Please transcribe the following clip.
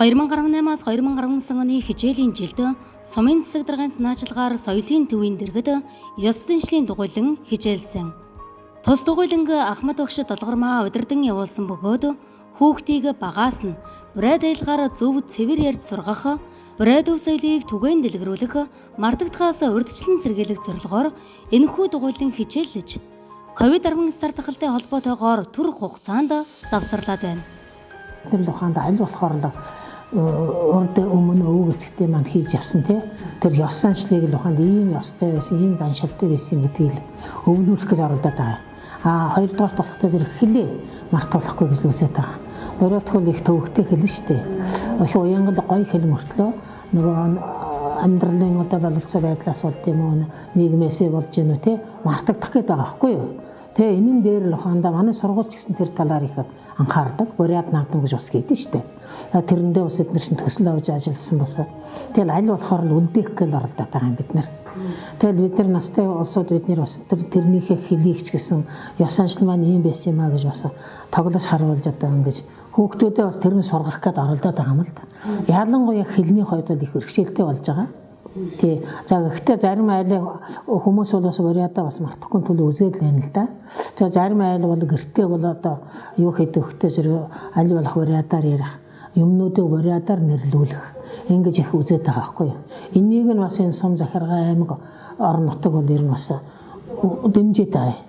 2018-аас 2019 оны хичээлийн жилд сумын засаг даргын санаачилгаар соёлын төвийн дэргэд ёс заншлийн дугуйлан хичээлсэн. Тус дугуйланг Ахмад багш долгормаа удирдан явуулсан бөгөөд хүүхдийг багаас нь бурайд айлгаар зөв цэвэр ярьж сургах, бурайд өв соёлыг түгээн дэлгэрүүлэх, мартагдахаас урьдчилан сэргийлэх зорилгоор энэхүү дугуйлан хичээллэж, COVID-19 стартахалтай холбоотойгоор түрх хугацаанд завсарлаад байна. Тэр ухаанд аль болохоор л урд өмнө өвөг эцэгтэй маань хийж явсан тэр ёс заншлыг л ухаанд ийм ёстой байсан, ийм заншилтай байсан гэдгийг өвлүүлэх гэж оролдоод байгаа. Хоёрдугаар болохтой зэрэг хэлээ мартуулахгүй гэж үсэж байгаа. Өөрөөр их төвөгтэй хэлнэ штэ. Их уянгал гоё хэл мөртлөө нөгөө амьдралын одоо боловцоо байдлаас болд юм уу, нийгмээсээ болж гэнэ үү мартагдах гэдэг байгаа байхгүй юу? Тэгээ энийн дээр л ухаандаа манай сургуульч гэсэн тэр талаар их анхаардаг. Бурайд наадам гэж бас гэдэг шүү дээ. Тэрэндээ бас эдгээр чинь төсөл авч ажилласан босоо. Тэгэл аль болохоор л үлдээх гээл оролдоод байгаа юм бид нар. Тэгэл бид нар настай улсууд бид нар бас тэрнийхээ хэлийг ч гэсэн ёс заншил маань ийм байсан юм а гэж бас тоглож харуулж одоо ингэж хүүхдүүдээ бас тэрний сургах гээд оролдоод байгаа юм л да. Ялангуяа хэлний хувьд бол их бэрхшээлтэй болж байгаа. Тий. За гэхдээ зарим айл хүмүүс бол бас бурайдаа бас мартахгүй төлөө үзээд л байна л да. Тэгээ зарим айл бол гэртээ бол одоо юу хэд өгөхтэй зэрэг аль болох бурайдаар ярих, юмнуудыг бурайдаар нэрлүүлэх ингэж их үзээд байгаа байхгүй юу. Энийг нь бас энэ сум захиргаа аймаг орон нутаг бол ер нь бас дэмжиж байгаа.